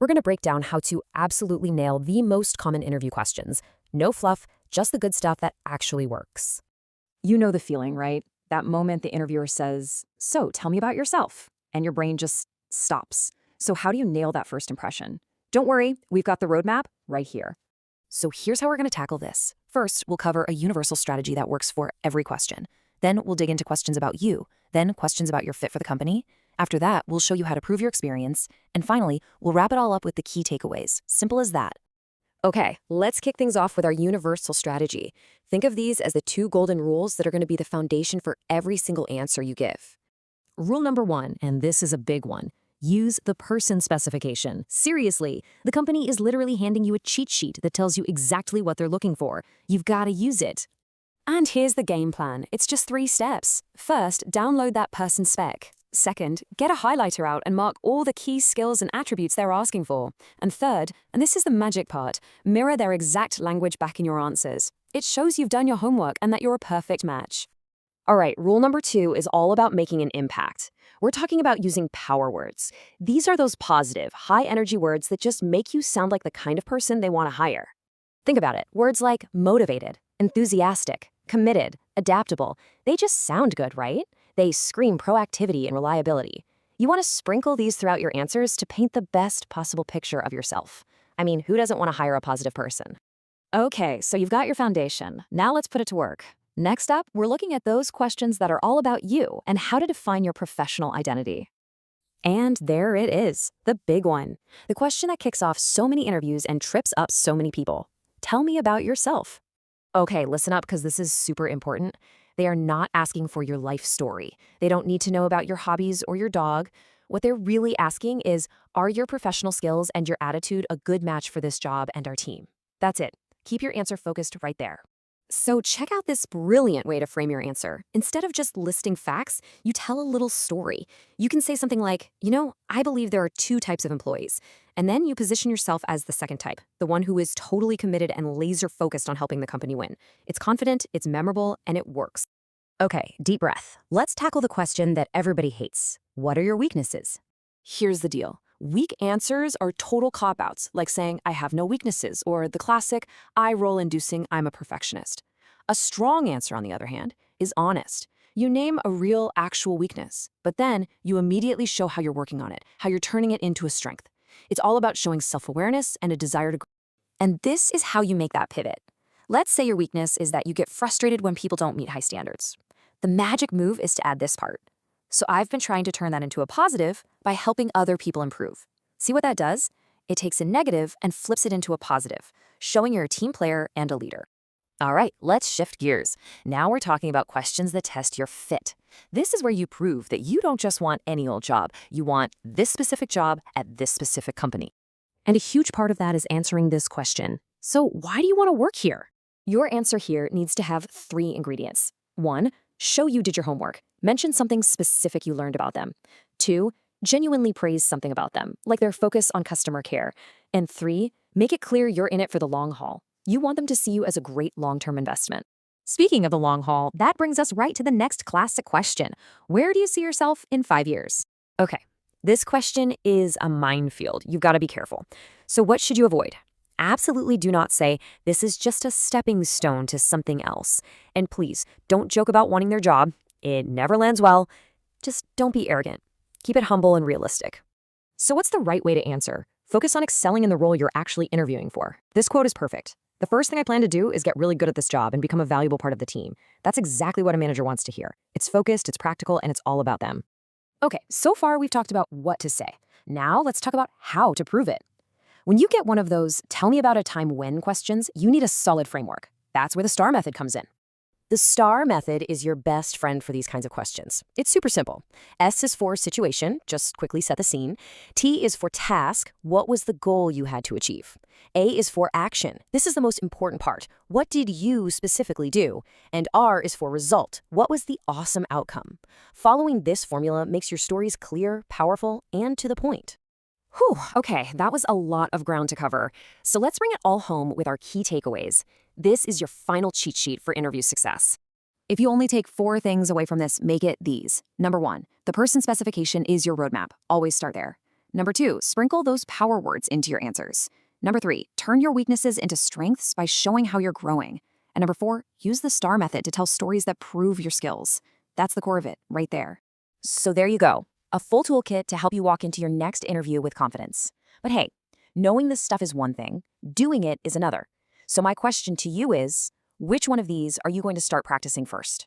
we're going to break down how to absolutely nail the most common interview questions. No fluff, just the good stuff that actually works. You know the feeling, right? That moment the interviewer says, "So, tell me about yourself," and your brain just stops. So how do you nail that first impression? Don't worry, we've got the roadmap right here. So here's how we're going to tackle this. First, we'll cover a universal strategy that works for every question. Then we'll dig into questions about you, then questions about your fit for the company. After that, we'll show you how to prove your experience. And finally, we'll wrap it all up with the key takeaways. Simple as that. Okay, let's kick things off with our universal strategy. Think of these as the 2 golden rules that are going to be the foundation for every single answer you give. Rule number 1, and this is a big one. Use the person specification. Seriously, the company is literally handing you a cheat sheet that tells you exactly what they're looking for. You've got to use it. And here's the game plan. It's just 3 steps. First, download that person spec. Second, get a highlighter out and mark all the key skills and attributes they're asking for. And third, and this is the magic part, mirror their exact language back in your answers. It shows you've done your homework and that you're a perfect match. All right, rule number 2 is all about making an impact. We're talking about using power words. These are those positive, high-energy words that just make you sound like the kind of person they want to hire. Think about it. Words like motivated, enthusiastic, committed, adaptable, they just sound good, right? They scream proactivity and reliability. You want to sprinkle these throughout your answers to paint the best possible picture of yourself. I mean, who doesn't want to hire a positive person? Okay, so you've got your foundation. Now let's put it to work. Next up, we're looking at those questions that are all about you and how to define your professional identity. And there it is, the big one. The question that kicks off so many interviews and trips up so many people. Tell me about yourself. Okay, listen up because this is super important. They are not asking for your life story. They don't need to know about your hobbies or your dog. What they're really asking is, are your professional skills and your attitude a good match for this job and our team? That's it. Keep your answer focused right there. So check out this brilliant way to frame your answer. Instead of just listing facts, you tell a little story. You can say something like, I believe there are 2 types of employees. And then you position yourself as the second type, the one who is totally committed and laser focused on helping the company win. It's confident, it's memorable, and it works. Okay, deep breath. Let's tackle the question that everybody hates. What are your weaknesses? Here's the deal. Weak answers are total cop-outs, like saying, I have no weaknesses, or the classic, eye-roll inducing, I'm a perfectionist. A strong answer, on the other hand, is honest. You name a real, actual weakness, but then you immediately show how you're working on it, how you're turning it into a strength. It's all about showing self-awareness and a desire to grow. And this is how you make that pivot. Let's say your weakness is that you get frustrated when people don't meet high standards. The magic move is to add this part. So I've been trying to turn that into a positive by helping other people improve. See what that does? It takes a negative and flips it into a positive, showing you're a team player and a leader. All right, let's shift gears. Now we're talking about questions that test your fit. This is where you prove that you don't just want any old job. You want this specific job at this specific company. And a huge part of that is answering this question. So why do you want to work here? Your answer here needs to have 3 ingredients. 1, show you did your homework. Mention something specific you learned about them. 2, genuinely praise something about them, like their focus on customer care. And 3, make it clear you're in it for the long haul. You want them to see you as a great long-term investment. Speaking of the long haul, that brings us right to the next classic question. Where do you see yourself in 5 years? Okay, this question is a minefield. You've got to be careful. So what should you avoid? Absolutely do not say, this is just a stepping stone to something else. And please, don't joke about wanting their job. It never lands well. Just don't be arrogant. Keep it humble and realistic. So what's the right way to answer? Focus on excelling in the role you're actually interviewing for. This quote is perfect. The first thing I plan to do is get really good at this job and become a valuable part of the team. That's exactly what a manager wants to hear. It's focused, it's practical, and it's all about them. Okay, so far we've talked about what to say. Now let's talk about how to prove it. When you get one of those tell me about a time when questions, you need a solid framework. That's where the STAR method comes in. The STAR method is your best friend for these kinds of questions. It's super simple. S is for situation, just quickly set the scene. T is for task, what was the goal you had to achieve? A is for action. This is the most important part. What did you specifically do? And R is for result. What was the awesome outcome? Following this formula makes your stories clear, powerful, and to the point. Whew, okay, that was a lot of ground to cover. So let's bring it all home with our key takeaways. This is your final cheat sheet for interview success. If you only take 4 things away from this, make it these. Number 1, the person specification is your roadmap. Always start there. Number 2, sprinkle those power words into your answers. Number 3, turn your weaknesses into strengths by showing how you're growing. And number 4, use the STAR method to tell stories that prove your skills. That's the core of it, right there. So there you go, a full toolkit to help you walk into your next interview with confidence. But hey, knowing this stuff is one thing, doing it is another. So my question to you is, which one of these are you going to start practicing first?